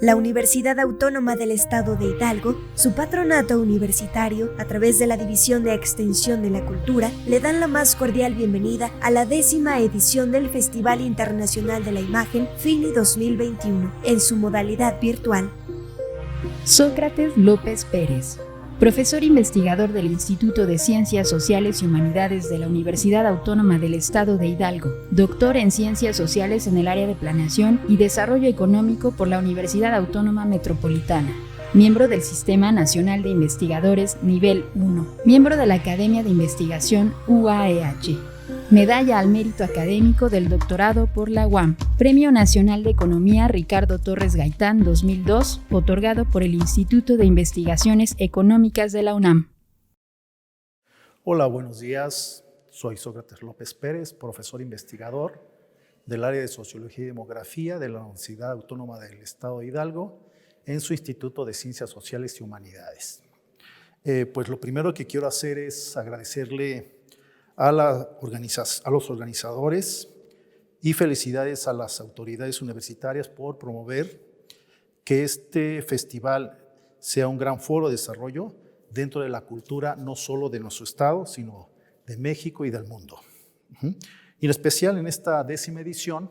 La Universidad Autónoma del Estado de Hidalgo, su patronato universitario, a través de la División de Extensión de la Cultura, le dan la más cordial bienvenida a la 10ª edición del Festival Internacional de la Imagen FINI 2021, en su modalidad virtual. Sócrates López Pérez, profesor investigador del Instituto de Ciencias Sociales y Humanidades de la Universidad Autónoma del Estado de Hidalgo, doctor en Ciencias Sociales en el área de Planeación y Desarrollo Económico por la Universidad Autónoma Metropolitana, miembro del Sistema Nacional de Investigadores Nivel 1, miembro de la Academia de Investigación UAEH. Medalla al Mérito Académico del Doctorado por la UAM. Premio Nacional de Economía Ricardo Torres Gaitán 2002, otorgado por el Instituto de Investigaciones Económicas de la UNAM. Hola, buenos días. Soy Sócrates López Pérez, profesor investigador del área de Sociología y Demografía de la Universidad Autónoma del Estado de Hidalgo en su Instituto de Ciencias Sociales y Humanidades. Pues lo primero que quiero hacer es agradecerle a los organizadores y felicidades a las autoridades universitarias por promover que este festival sea un gran foro de desarrollo dentro de la cultura no solo de nuestro estado, sino de México y del mundo. Y en especial en esta 10ª edición,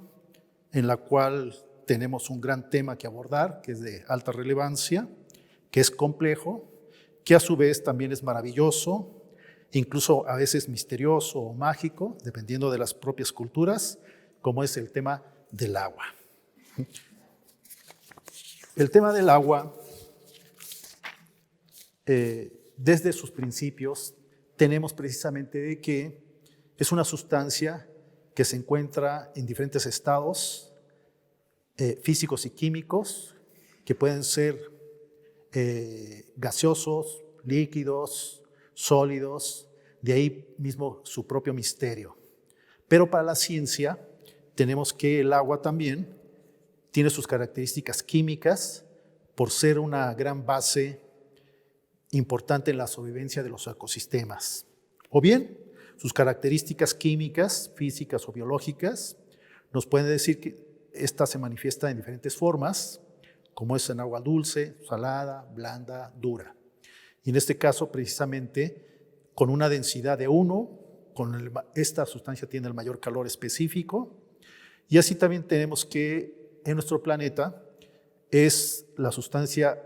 en la cual tenemos un gran tema que abordar, que es de alta relevancia, que es complejo, que a su vez también es maravilloso, incluso a veces misterioso o mágico, dependiendo de las propias culturas, como es el tema del agua. El tema del agua, desde sus principios, tenemos precisamente de que es una sustancia que se encuentra en diferentes estados físicos y químicos, que pueden ser gaseosos, líquidos, sólidos, de ahí mismo su propio misterio. Pero para la ciencia tenemos que el agua también tiene sus características químicas por ser una gran base importante en la sobrevivencia de los ecosistemas. O bien, sus características químicas, físicas o biológicas nos pueden decir que esta se manifiesta en diferentes formas, como es en agua dulce, salada, blanda, dura. Y en este caso, precisamente, con una densidad de 1, esta sustancia tiene el mayor calor específico. Y así también tenemos que en nuestro planeta es la sustancia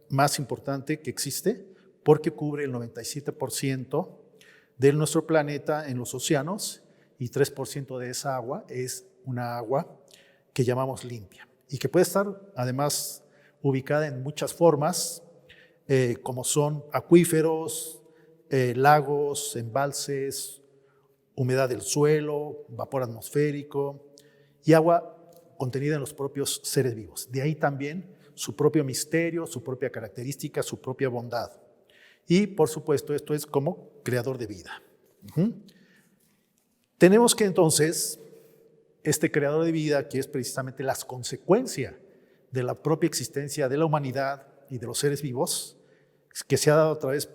más importante que existe porque cubre el 97% de nuestro planeta en los océanos y 3% de esa agua es una agua que llamamos limpia y que puede estar además ubicada en muchas formas, como son acuíferos, lagos, embalses, humedad del suelo, vapor atmosférico y agua contenida en los propios seres vivos. De ahí también su propio misterio, su propia característica, su propia bondad. Y por supuesto esto es como creador de vida. Tenemos que entonces este creador de vida, que es precisamente la consecuencia de la propia existencia de la humanidad y de los seres vivos, que se ha dado a través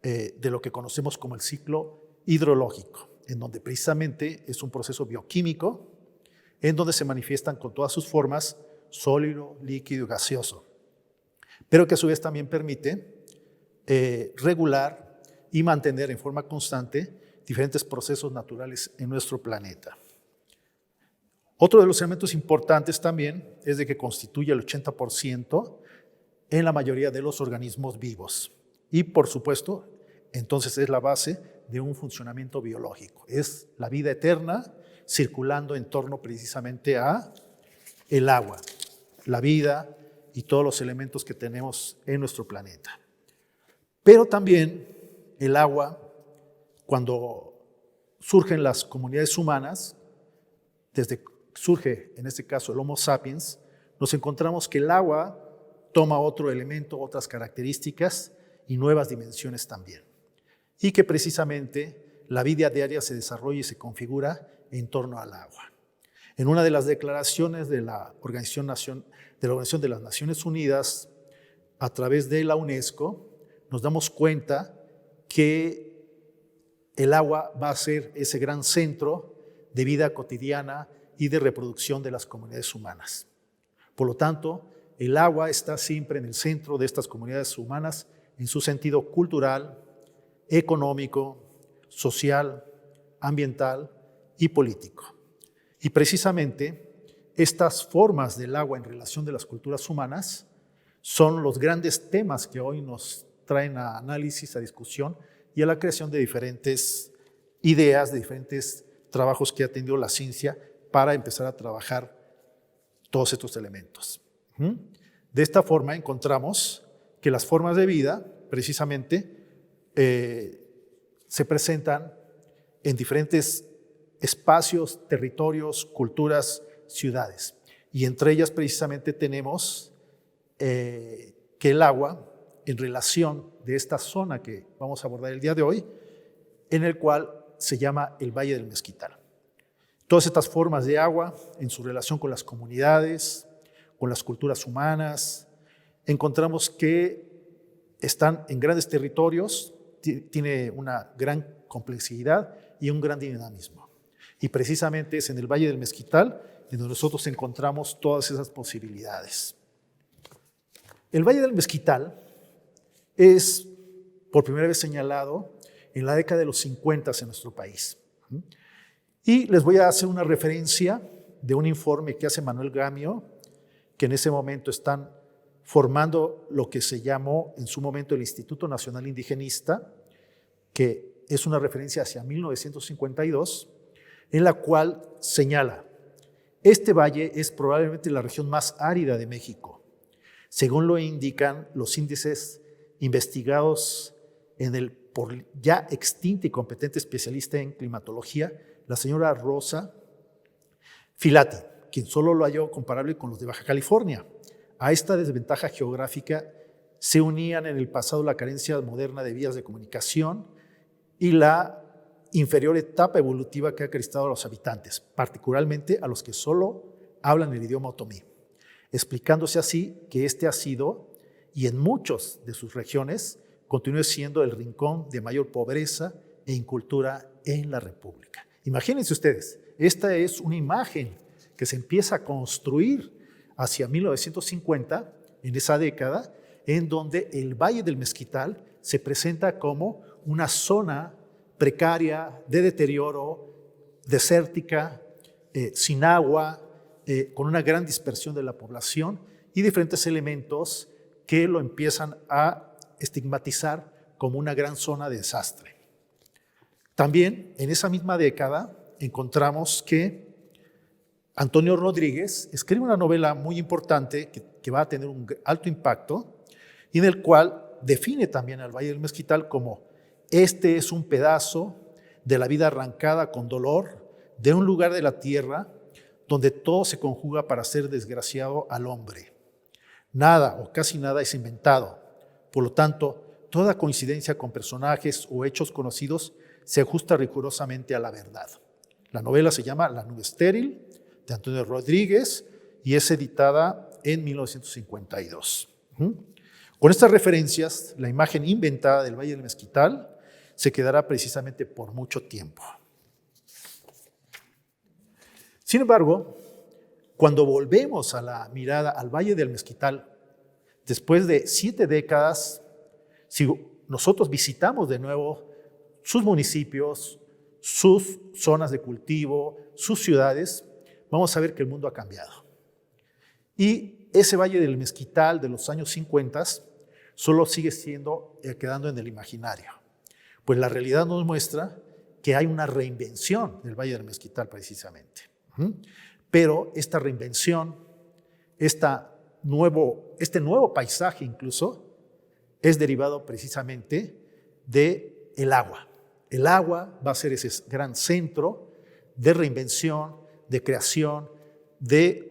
de lo que conocemos como el ciclo hidrológico, en donde precisamente es un proceso bioquímico, en donde se manifiestan con todas sus formas, sólido, líquido y gaseoso, pero que a su vez también permite regular y mantener en forma constante diferentes procesos naturales en nuestro planeta. Otro de los elementos importantes también es de que constituye el 80% en la mayoría de los organismos vivos. Y por supuesto, entonces es la base de un funcionamiento biológico. Es la vida eterna circulando en torno precisamente a el agua, la vida y todos los elementos que tenemos en nuestro planeta. Pero también el agua, cuando surgen las comunidades humanas, desde surge en este caso el Homo sapiens, nos encontramos que el agua toma otro elemento, otras características y nuevas dimensiones también. Y que precisamente la vida diaria se desarrolla y se configura en torno al agua. En una de las declaraciones de la Organización de las Naciones Unidas, a través de la UNESCO, nos damos cuenta que el agua va a ser ese gran centro de vida cotidiana y de reproducción de las comunidades humanas. Por lo tanto, el agua está siempre en el centro de estas comunidades humanas en su sentido cultural, económico, social, ambiental y político. Y precisamente estas formas del agua en relación de las culturas humanas son los grandes temas que hoy nos traen a análisis, a discusión y a la creación de diferentes ideas, de diferentes trabajos que ha tenido la ciencia para empezar a trabajar todos estos elementos. De esta forma encontramos que las formas de vida precisamente se presentan en diferentes espacios, territorios, culturas, ciudades. Y entre ellas precisamente tenemos que el agua, en relación de esta zona que vamos a abordar el día de hoy, en el cual se llama el Valle del Mezquital. Todas estas formas de agua, en su relación con las comunidades, con las culturas humanas, encontramos que están en grandes territorios, tiene una gran complejidad y un gran dinamismo. Y precisamente es en el Valle del Mezquital en donde nosotros encontramos todas esas posibilidades. El Valle del Mezquital es por primera vez señalado en la década de los 50 en nuestro país. Y les voy a hacer una referencia de un informe que hace Manuel Gamio, que en ese momento están formando lo que se llamó en su momento el Instituto Nacional Indigenista, que es una referencia hacia 1952, en la cual señala: este valle es probablemente la región más árida de México, según lo indican los índices investigados por ya extinta y competente especialista en climatología, la señora Rosa Filati, quien solo lo halló comparable con los de Baja California. A esta desventaja geográfica se unían en el pasado la carencia moderna de vías de comunicación y la inferior etapa evolutiva que ha caracterizado a los habitantes, particularmente a los que solo hablan el idioma otomí, explicándose así que este ha sido, y en muchas de sus regiones, continúe siendo el rincón de mayor pobreza e incultura en la República. Imagínense ustedes, esta es una imagen que se empieza a construir hacia 1950, en esa década, en donde el Valle del Mezquital se presenta como una zona precaria, de deterioro, desértica, sin agua, con una gran dispersión de la población y diferentes elementos que lo empiezan a estigmatizar como una gran zona de desastre. También en esa misma década encontramos que Antonio Rodríguez escribe una novela muy importante que va a tener un alto impacto y en el cual define también al Valle del Mezquital como: este es un pedazo de la vida arrancada con dolor de un lugar de la tierra donde todo se conjuga para hacer desgraciado al hombre. Nada o casi nada es inventado. Por lo tanto, toda coincidencia con personajes o hechos conocidos se ajusta rigurosamente a la verdad. La novela se llama La nube estéril, de Antonio Rodríguez, y es editada en 1952. Con estas referencias, la imagen inventada del Valle del Mezquital se quedará precisamente por mucho tiempo. Sin embargo, cuando volvemos a la mirada al Valle del Mezquital, después de 7 décadas, si nosotros visitamos de nuevo sus municipios, sus zonas de cultivo, sus ciudades, vamos a ver que el mundo ha cambiado. Y ese Valle del Mezquital de los años 50 solo sigue quedando en el imaginario. Pues la realidad nos muestra que hay una reinvención del Valle del Mezquital precisamente. Pero esta reinvención, este nuevo paisaje incluso, es derivado precisamente del agua. El agua va a ser ese gran centro de reinvención, de creación,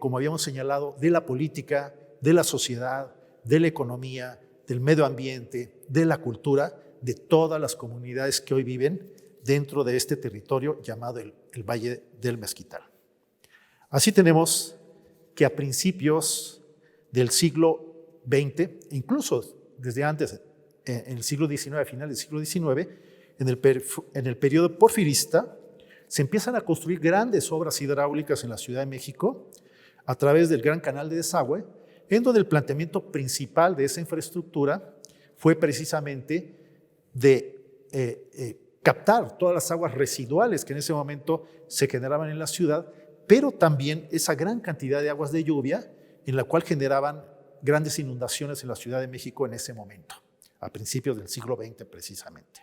como habíamos señalado, de la política, de la sociedad, de la economía, del medio ambiente, de la cultura, de todas las comunidades que hoy viven dentro de este territorio llamado el Valle del Mezquital. Así tenemos que a principios del siglo XX, incluso desde antes, en el siglo XIX, a final del siglo XIX, en el periodo porfirista, se empiezan a construir grandes obras hidráulicas en la Ciudad de México a través del Gran Canal de Desagüe, en donde el planteamiento principal de esa infraestructura fue precisamente de captar todas las aguas residuales que en ese momento se generaban en la ciudad, pero también esa gran cantidad de aguas de lluvia en la cual generaban grandes inundaciones en la Ciudad de México en ese momento, a principios del siglo XX precisamente.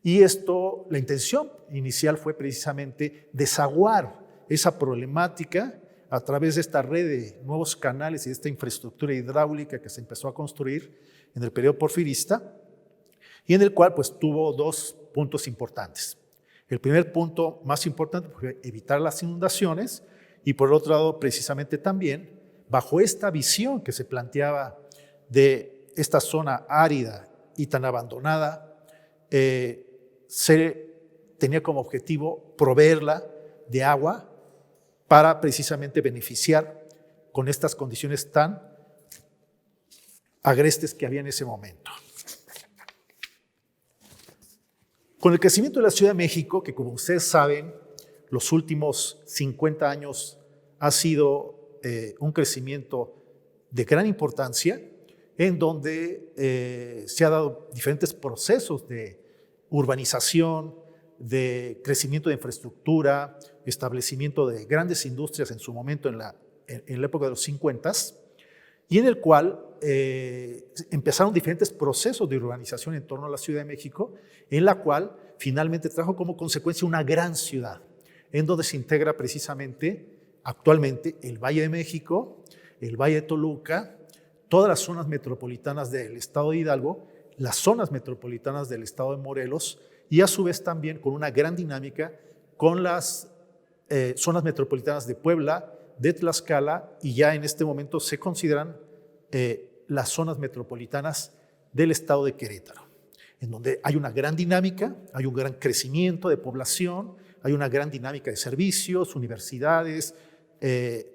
Y esto, la intención inicial fue precisamente desaguar esa problemática a través de esta red de nuevos canales y de esta infraestructura hidráulica que se empezó a construir en el periodo porfirista, y en el cual pues tuvo dos puntos importantes. El primer punto más importante fue evitar las inundaciones, y por otro lado precisamente también bajo esta visión que se planteaba de esta zona árida y tan abandonada, se tenía como objetivo proveerla de agua para precisamente beneficiar con estas condiciones tan agrestes que había en ese momento. Con el crecimiento de la Ciudad de México, que como ustedes saben, los últimos 50 años ha sido un crecimiento de gran importancia, en donde se han dado diferentes procesos de urbanización, de crecimiento de infraestructura, establecimiento de grandes industrias en su momento en la época de los 50, y en el cual empezaron diferentes procesos de urbanización en torno a la Ciudad de México, en la cual finalmente trajo como consecuencia una gran ciudad, en donde se integra precisamente actualmente el Valle de México, el Valle de Toluca, todas las zonas metropolitanas del estado de Hidalgo, las zonas metropolitanas del estado de Morelos, y a su vez también con una gran dinámica con las zonas metropolitanas de Puebla, de Tlaxcala, y ya en este momento se consideran las zonas metropolitanas del estado de Querétaro, en donde hay una gran dinámica, hay un gran crecimiento de población, hay una gran dinámica de servicios, universidades,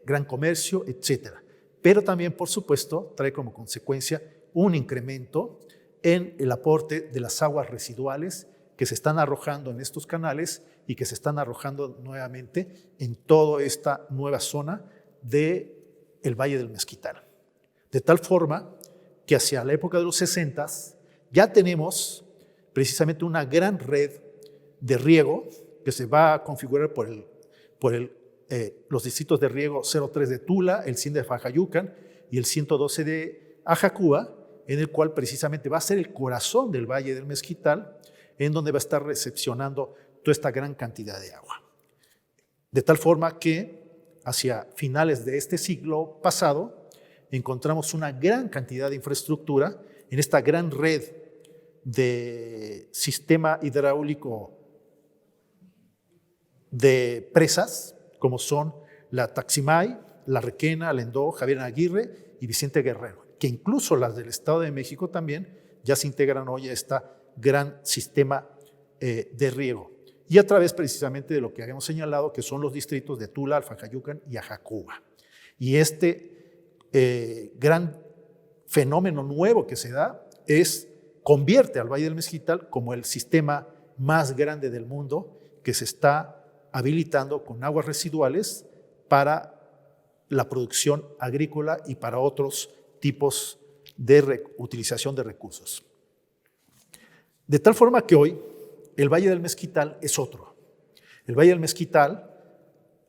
gran comercio, etcétera. Pero también, por supuesto, trae como consecuencia un incremento en el aporte de las aguas residuales que se están arrojando en estos canales y que se están arrojando nuevamente en toda esta nueva zona del Valle del Mezquital. De tal forma que hacia la época de los 60 ya tenemos precisamente una gran red de riego que se va a configurar por los distritos de riego 03 de Tula, el 100 de Fajayucan y el 112 de Ajacuba, en el cual precisamente va a ser el corazón del Valle del Mezquital, en donde va a estar recepcionando toda esta gran cantidad de agua. De tal forma que hacia finales de este siglo pasado encontramos una gran cantidad de infraestructura en esta gran red de sistema hidráulico de presas, como son la Taximay, la Requena, Lendó, Javier Aguirre y Vicente Guerrero, que incluso las del Estado de México también ya se integran hoy a este gran sistema de riego, y a través precisamente de lo que habíamos señalado, que son los distritos de Tula, Alfajayucan y Ajacuba. Y este gran fenómeno nuevo que se da convierte al Valle del Mezquital como el sistema más grande del mundo que se está habilitando con aguas residuales para la producción agrícola y para otros tipos de utilización de recursos. De tal forma que hoy el Valle del Mezquital es otro. El Valle del Mezquital,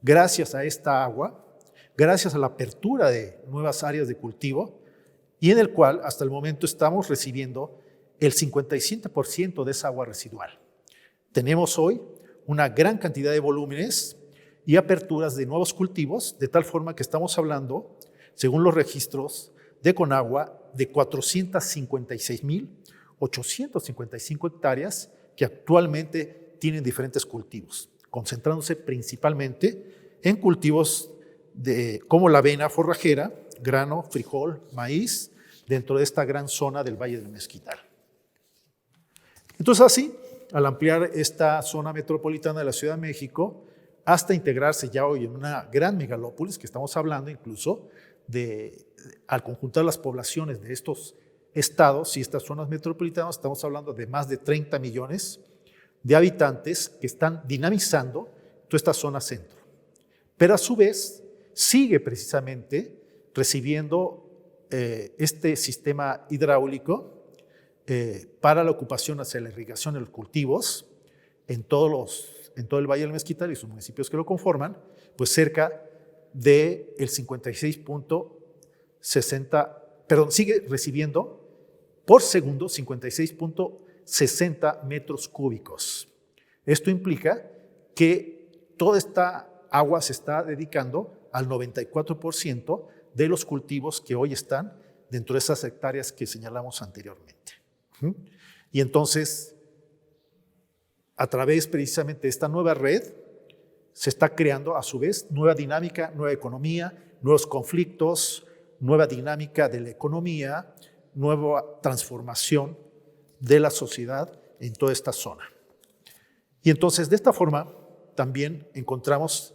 gracias a esta agua, gracias a la apertura de nuevas áreas de cultivo, y en el cual hasta el momento estamos recibiendo el 57% de esa agua residual. Tenemos hoy una gran cantidad de volúmenes y aperturas de nuevos cultivos, de tal forma que estamos hablando, según los registros de Conagua, de 456,855 hectáreas que actualmente tienen diferentes cultivos, concentrándose principalmente en cultivos como la avena forrajera, grano, frijol, maíz, dentro de esta gran zona del Valle del Mezquital. Entonces así, al ampliar esta zona metropolitana de la Ciudad de México, hasta integrarse ya hoy en una gran megalópolis, que estamos hablando incluso al conjuntar las poblaciones de estos estados y estas zonas metropolitanas, estamos hablando de más de 30 millones de habitantes que están dinamizando toda esta zona centro. Pero a su vez sigue precisamente recibiendo este sistema hidráulico para la ocupación hacia la irrigación de los cultivos en todo el Valle del Mezquital y sus municipios que lo conforman, pues cerca del 56.60, sigue recibiendo por segundo 56.60 metros cúbicos. Esto implica que toda esta agua se está dedicando al 94% de los cultivos que hoy están dentro de esas hectáreas que señalamos anteriormente. Y entonces, a través precisamente de esta nueva red, se está creando a su vez nueva dinámica, nueva economía, nuevos conflictos, nueva dinámica de la economía, nueva transformación de la sociedad en toda esta zona. Y entonces, de esta forma, también encontramos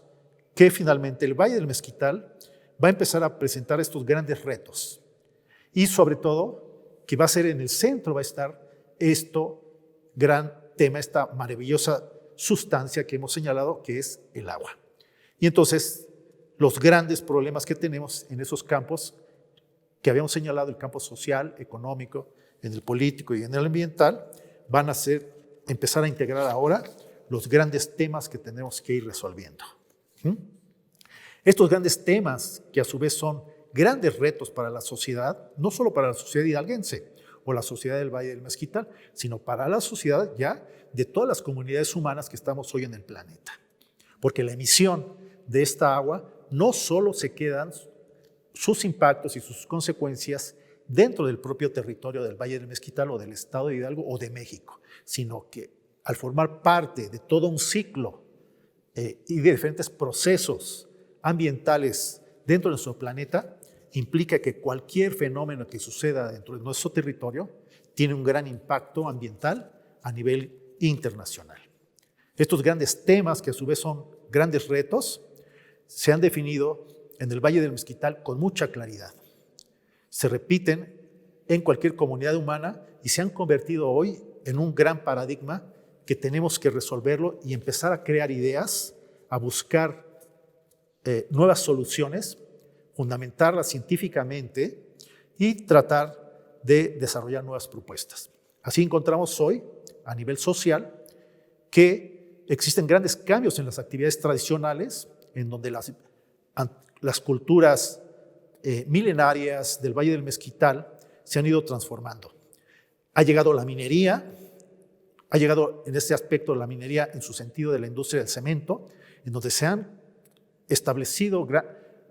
que finalmente el Valle del Mezquital va a empezar a presentar estos grandes retos. Y sobre todo, que va a ser en el centro, va a estar gran tema, esta maravillosa sustancia que hemos señalado, que es el agua. Y entonces, los grandes problemas que tenemos en esos campos que habíamos señalado, el campo social, económico, en el político y en el ambiental, van a empezar a integrar ahora los grandes temas que tenemos que ir resolviendo. Estos grandes temas, que a su vez son grandes retos para la sociedad, no solo para la sociedad hidalguense o la sociedad del Valle del Mezquital, sino para la sociedad ya de todas las comunidades humanas que estamos hoy en el planeta. Porque la emisión de esta agua no solo se quedan sus impactos y sus consecuencias dentro del propio territorio del Valle del Mezquital o del estado de Hidalgo o de México, sino que al formar parte de todo un ciclo y de diferentes procesos ambientales dentro de nuestro planeta, implica que cualquier fenómeno que suceda dentro de nuestro territorio tiene un gran impacto ambiental a nivel internacional. Estos grandes temas, que a su vez son grandes retos, se han definido en el Valle del Mezquital con mucha claridad. Se repiten en cualquier comunidad humana y se han convertido hoy en un gran paradigma que tenemos que resolverlo y empezar a crear ideas, a buscar nuevas soluciones, fundamentarlas científicamente y tratar de desarrollar nuevas propuestas. Así encontramos hoy, a nivel social, que existen grandes cambios en las actividades tradicionales, en donde las culturas milenarias del Valle del Mezquital se han ido transformando. Ha llegado la minería, ha llegado en este aspecto la minería en su sentido de la industria del cemento, en donde se han establecido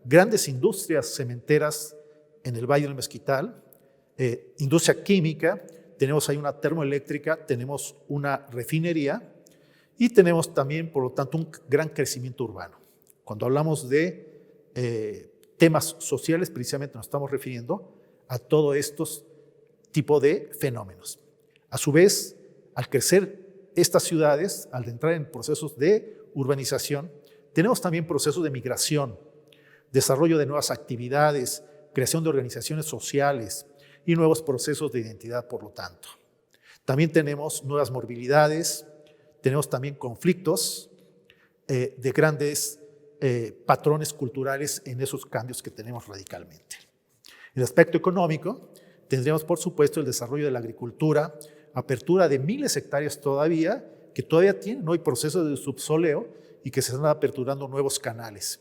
grandes industrias cementeras en el Valle del Mezquital, industria química, tenemos ahí una termoeléctrica, tenemos una refinería y tenemos también, por lo tanto, un gran crecimiento urbano. Cuando hablamos de temas sociales, precisamente nos estamos refiriendo a todos estos tipos de fenómenos. A su vez, al crecer estas ciudades, al entrar en procesos de urbanización, tenemos también procesos de migración, desarrollo de nuevas actividades, creación de organizaciones sociales y nuevos procesos de identidad, por lo tanto. También tenemos nuevas morbilidades, tenemos también conflictos de grandes patrones culturales en esos cambios que tenemos radicalmente. En el aspecto económico, tendríamos, por supuesto, el desarrollo de la agricultura, apertura de miles de hectáreas que todavía tienen hoy procesos de subsoleo y que se están aperturando nuevos canales.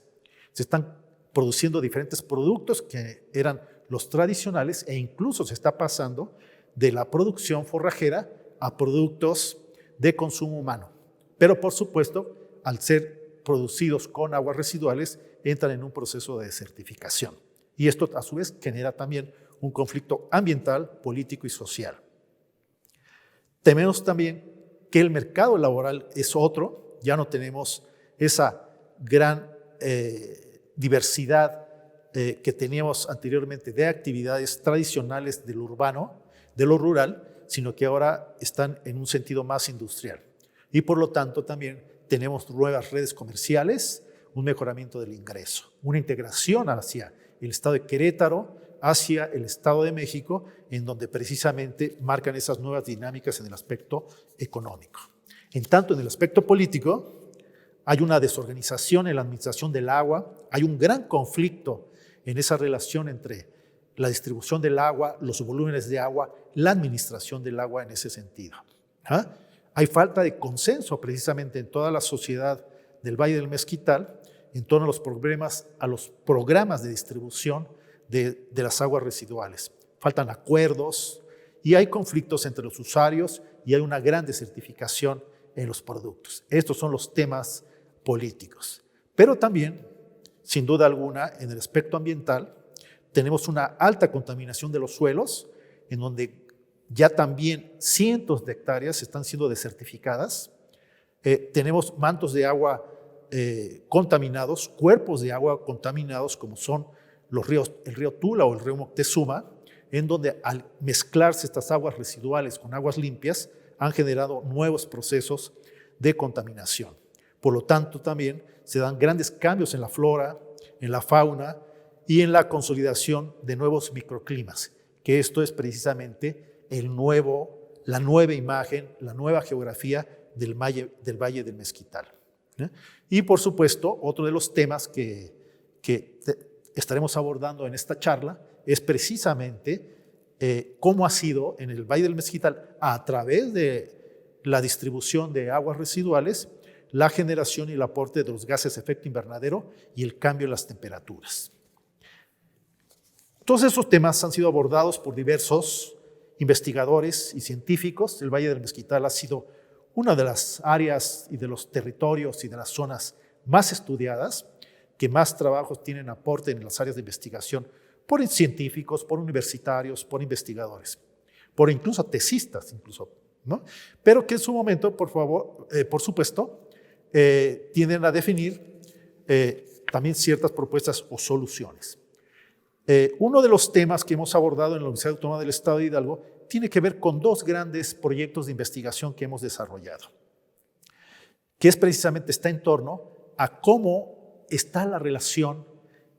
Se están produciendo diferentes productos que eran los tradicionales e incluso se está pasando de la producción forrajera a productos de consumo humano. Pero, por supuesto, al ser producidos con aguas residuales, entran en un proceso de desertificación. Y esto, a su vez, genera también un conflicto ambiental, político y social. Tememos también que el mercado laboral es otro, ya no tenemos esa gran diversidad que teníamos anteriormente de actividades tradicionales de lo urbano, de lo rural, sino que ahora están en un sentido más industrial. Y por lo tanto también tenemos nuevas redes comerciales, un mejoramiento del ingreso, una integración hacia el estado de Querétaro, hacia el estado de México, en donde precisamente marcan esas nuevas dinámicas en el aspecto económico. En tanto, en el aspecto político, hay una desorganización en la administración del agua, hay un gran conflicto en esa relación entre la distribución del agua, los volúmenes de agua, la administración del agua en ese sentido. ¿Ah? Hay falta de consenso precisamente en toda la sociedad del Valle del Mezquital en torno a los programas de distribución de las aguas residuales. Faltan acuerdos y hay conflictos entre los usuarios y hay una gran desertificación en los productos. Estos son los temas políticos. Pero también, sin duda alguna, en el aspecto ambiental, tenemos una alta contaminación de los suelos, en donde ya también cientos de hectáreas están siendo desertificadas. Tenemos mantos de agua contaminados, cuerpos de agua contaminados, como son los ríos, el río Tula o el río Moctezuma, en donde al mezclarse estas aguas residuales con aguas limpias, han generado nuevos procesos de contaminación. Por lo tanto, también se dan grandes cambios en la flora, en la fauna y en la consolidación de nuevos microclimas, que esto es precisamente la nueva imagen, la nueva geografía del Valle del Mezquital. Y por supuesto, otro de los temas que estaremos abordando en esta charla es precisamente cómo ha sido en el Valle del Mezquital, a través de la distribución de aguas residuales, la generación y el aporte de los gases de efecto invernadero y el cambio en las temperaturas. Todos esos temas han sido abordados por diversos investigadores y científicos. El Valle del Mezquital ha sido una de las áreas y de los territorios y de las zonas más estudiadas, que más trabajos tienen aporte en las áreas de investigación por científicos, por universitarios, por investigadores, por incluso tesistas, ¿no? Pero que en su momento, por supuesto, tienden a definir también ciertas propuestas o soluciones. Uno de los temas que hemos abordado en la Universidad Autónoma del Estado de Hidalgo tiene que ver con dos grandes proyectos de investigación que hemos desarrollado, que es precisamente está en torno a cómo está la relación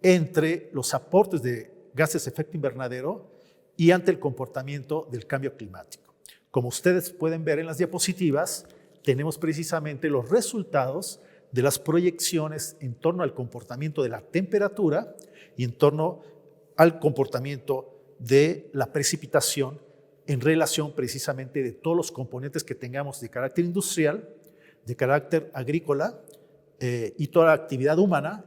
entre los aportes de gases de efecto invernadero y ante el comportamiento del cambio climático. Como ustedes pueden ver en las diapositivas, tenemos precisamente los resultados de las proyecciones en torno al comportamiento de la temperatura y en torno al comportamiento de la precipitación en relación precisamente de todos los componentes que tengamos de carácter industrial, de carácter agrícola y toda la actividad humana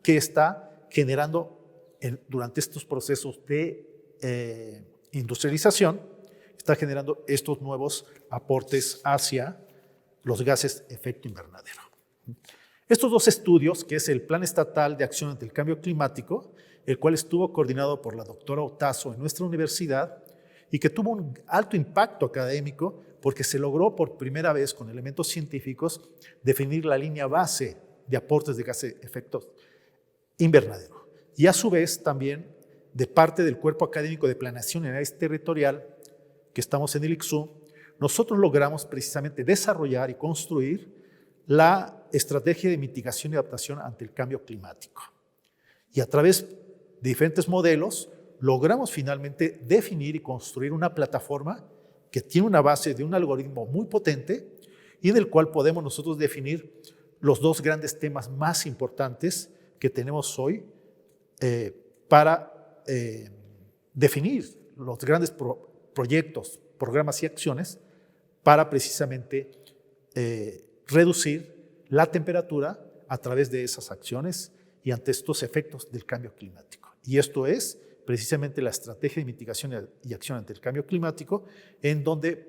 que está generando durante estos procesos de industrialización, está generando estos nuevos aportes hacia los gases de efecto invernadero. Estos dos estudios, que es el Plan Estatal de Acción ante el Cambio Climático, el cual estuvo coordinado por la doctora Otazo en nuestra universidad y que tuvo un alto impacto académico porque se logró por primera vez con elementos científicos definir la línea base de aportes de gases de efecto invernadero. Y a su vez también de parte del Cuerpo Académico de Planeación y Análisis Territorial, que estamos en el ICSU, nosotros logramos precisamente desarrollar y construir la estrategia de mitigación y adaptación ante el cambio climático. Y a través de diferentes modelos logramos finalmente definir y construir una plataforma que tiene una base de un algoritmo muy potente y del cual podemos nosotros definir los dos grandes temas más importantes que tenemos hoy para definir los grandes proyectos, programas y acciones para precisamente reducir la temperatura a través de esas acciones y ante estos efectos del cambio climático. Y esto es precisamente la estrategia de mitigación y acción ante el cambio climático, en donde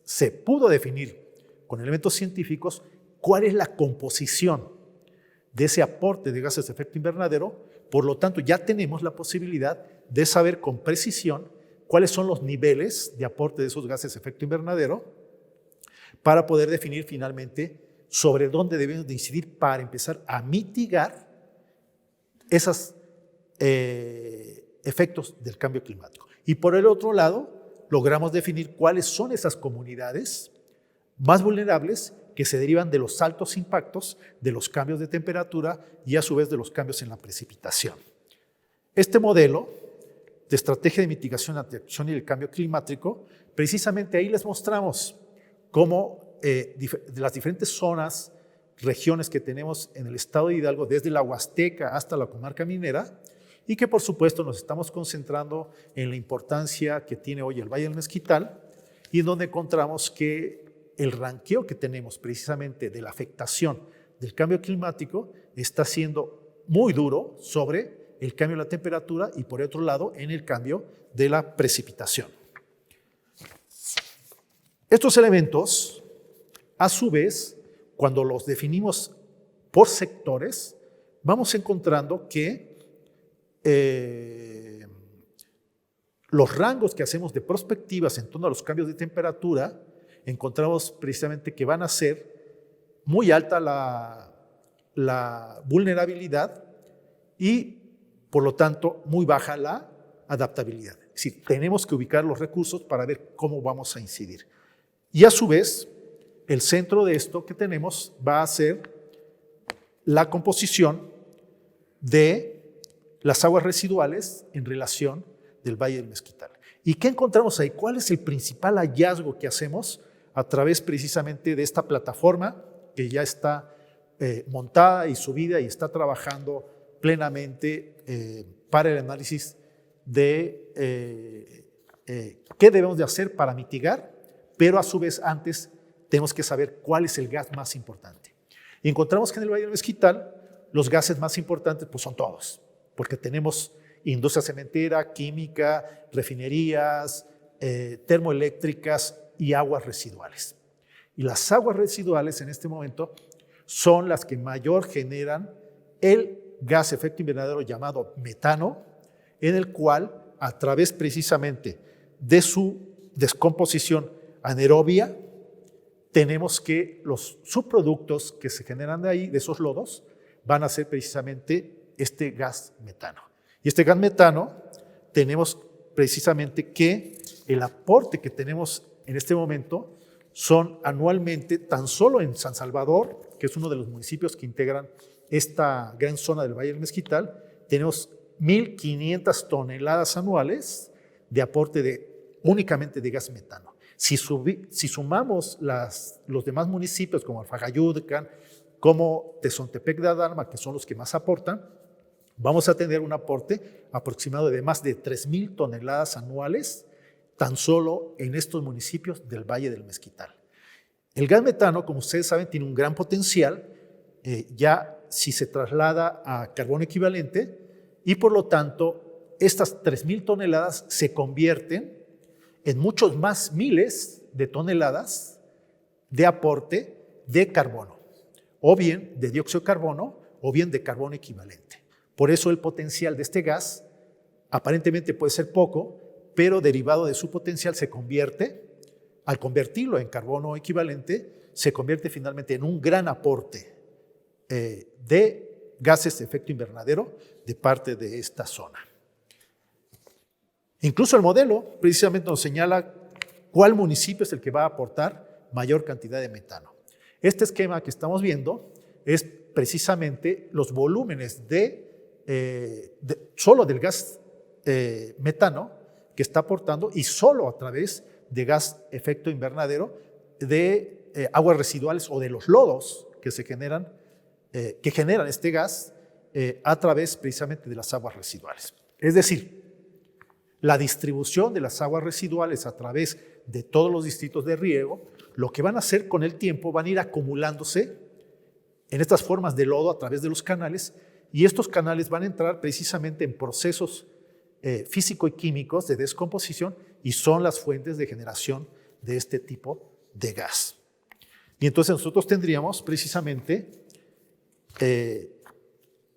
se pudo definir con elementos científicos cuál es la composición de ese aporte de gases de efecto invernadero. Por lo tanto, ya tenemos la posibilidad de saber con precisión cuáles son los niveles de aporte de esos gases de efecto invernadero para poder definir finalmente sobre dónde debemos de incidir para empezar a mitigar esos efectos del cambio climático. Y por el otro lado, logramos definir cuáles son esas comunidades más vulnerables que se derivan de los altos impactos de los cambios de temperatura y a su vez de los cambios en la precipitación. Este modelo de estrategia de mitigación ante acción y el cambio climático, precisamente ahí les mostramos cómo de las diferentes zonas, regiones que tenemos en el estado de Hidalgo, desde la Huasteca hasta la comarca minera, y que por supuesto nos estamos concentrando en la importancia que tiene hoy el Valle del Mezquital, y en donde encontramos que el ranqueo que tenemos precisamente de la afectación del cambio climático está siendo muy duro sobre el cambio de la temperatura y por otro lado en el cambio de la precipitación. Estos elementos, a su vez, cuando los definimos por sectores, vamos encontrando que los rangos que hacemos de prospectivas en torno a los cambios de temperatura, encontramos precisamente que van a ser muy alta la vulnerabilidad y, por lo tanto, muy baja la adaptabilidad. Es decir, tenemos que ubicar los recursos para ver cómo vamos a incidir. Y a su vez, el centro de esto que tenemos va a ser la composición de las aguas residuales en relación del Valle del Mezquital. ¿Y qué encontramos ahí? ¿Cuál es el principal hallazgo que hacemos a través precisamente de esta plataforma que ya está montada y subida y está trabajando plenamente para el análisis de qué debemos de hacer para mitigar, pero a su vez antes tenemos que saber cuál es el gas más importante? Y encontramos que en el Valle del Mezquital los gases más importantes pues son todos, porque tenemos industria cementera, química, refinerías, termoeléctricas y aguas residuales. Y las aguas residuales en este momento son las que mayor generan el gas efecto invernadero llamado metano, en el cual a través precisamente de su descomposición anaerobia tenemos que los subproductos que se generan de ahí, de esos lodos, van a ser precisamente este gas metano. Y este gas metano tenemos precisamente que el aporte que tenemos en este momento son anualmente, tan solo en San Salvador, que es uno de los municipios que integran esta gran zona del Valle del Mezquital, tenemos 1.500 toneladas anuales de aporte únicamente de gas metano. Si sumamos los demás municipios como Alfagayucan, como Tezontepec de Adarma, que son los que más aportan, vamos a tener un aporte aproximado de más de 3.000 toneladas anuales tan solo en estos municipios del Valle del Mezquital. El gas metano, como ustedes saben, tiene un gran potencial, ya si se traslada a carbono equivalente, y por lo tanto estas 3.000 toneladas se convierten en muchos más miles de toneladas de aporte de carbono, o bien de dióxido de carbono, o bien de carbono equivalente. Por eso el potencial de este gas aparentemente puede ser poco, pero derivado de su potencial se convierte, al convertirlo en carbono equivalente, se convierte finalmente en un gran aporte de gases de efecto invernadero de parte de esta zona. Incluso el modelo precisamente nos señala cuál municipio es el que va a aportar mayor cantidad de metano. Este esquema que estamos viendo es precisamente los volúmenes solo del gas metano que está aportando, y solo a través de gas efecto invernadero de aguas residuales o de los lodos que generan este gas a través precisamente de las aguas residuales. Es decir, la distribución de las aguas residuales a través de todos los distritos de riego, lo que van a hacer con el tiempo, van a ir acumulándose en estas formas de lodo a través de los canales, y estos canales van a entrar precisamente en procesos físico y químicos de descomposición, y son las fuentes de generación de este tipo de gas. Y entonces nosotros tendríamos precisamente,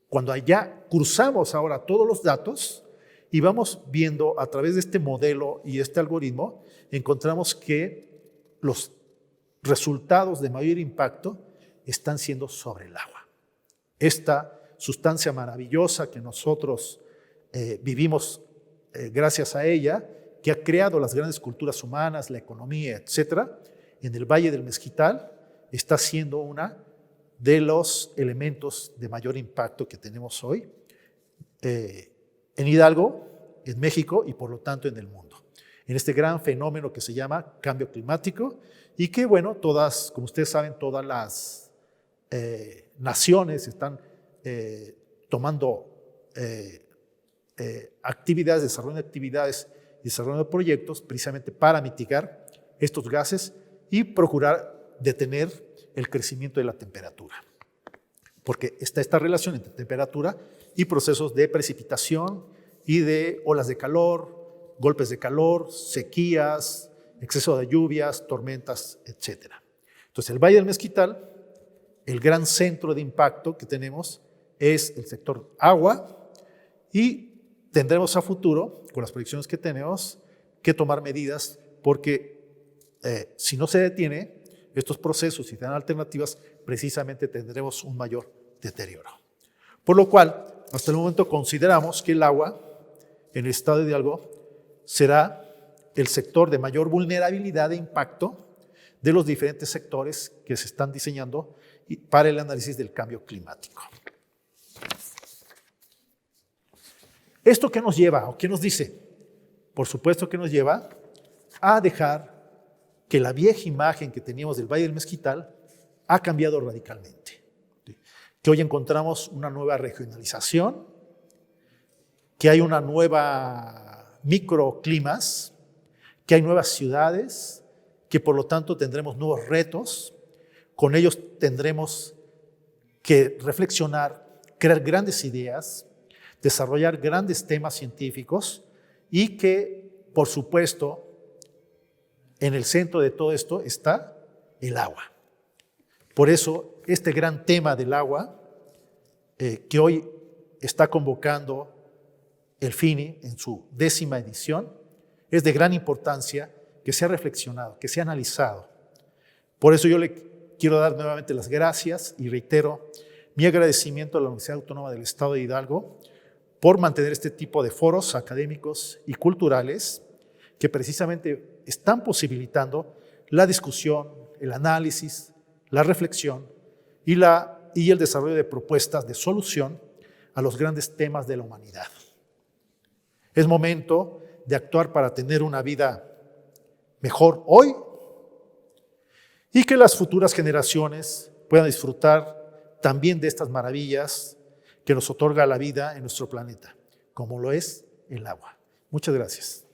cuando ya cruzamos ahora todos los datos y vamos viendo a través de este modelo y este algoritmo, encontramos que los resultados de mayor impacto están siendo sobre el agua. Esta sustancia maravillosa que nosotros vivimos gracias a ella, que ha creado las grandes culturas humanas, la economía, etcétera, en el Valle del Mezquital está siendo uno de los elementos de mayor impacto que tenemos hoy en Hidalgo, en México y por lo tanto en el mundo, en este gran fenómeno que se llama cambio climático, y que, bueno, todas, como ustedes saben, todas las naciones están tomando actividades, desarrollo de actividades y desarrollo de proyectos precisamente para mitigar estos gases y procurar detener el crecimiento de la temperatura. Porque está esta relación entre temperatura y procesos de precipitación y de olas de calor, golpes de calor, sequías, exceso de lluvias, tormentas, etc. Entonces, el Valle del Mezquital, el gran centro de impacto que tenemos es el sector agua y tendremos a futuro, con las proyecciones que tenemos, que tomar medidas porque si no se detiene estos procesos y dan alternativas, precisamente tendremos un mayor deterioro. Por lo cual, hasta el momento consideramos que el agua en el estado de Hidalgo será el sector de mayor vulnerabilidad e impacto de los diferentes sectores que se están diseñando para el análisis del cambio climático. ¿Esto qué nos lleva o qué nos dice? Por supuesto que nos lleva a dejar que la vieja imagen que teníamos del Valle del Mezquital ha cambiado radicalmente. Que hoy encontramos una nueva regionalización, que hay una nueva microclimas, que hay nuevas ciudades, que por lo tanto tendremos nuevos retos. Con ellos tendremos que reflexionar, crear grandes ideas, desarrollar grandes temas científicos y que, por supuesto, en el centro de todo esto está el agua. Por eso, este gran tema del agua, que hoy está convocando el FINI en su 10ª edición, es de gran importancia que sea reflexionado, que sea analizado. Por eso yo le quiero dar nuevamente las gracias y reitero mi agradecimiento a la Universidad Autónoma del Estado de Hidalgo por mantener este tipo de foros académicos y culturales que precisamente están posibilitando la discusión, el análisis, la reflexión y el desarrollo de propuestas de solución a los grandes temas de la humanidad. Es momento de actuar para tener una vida mejor hoy y que las futuras generaciones puedan disfrutar también de estas maravillas que nos otorga la vida en nuestro planeta, como lo es el agua. Muchas gracias.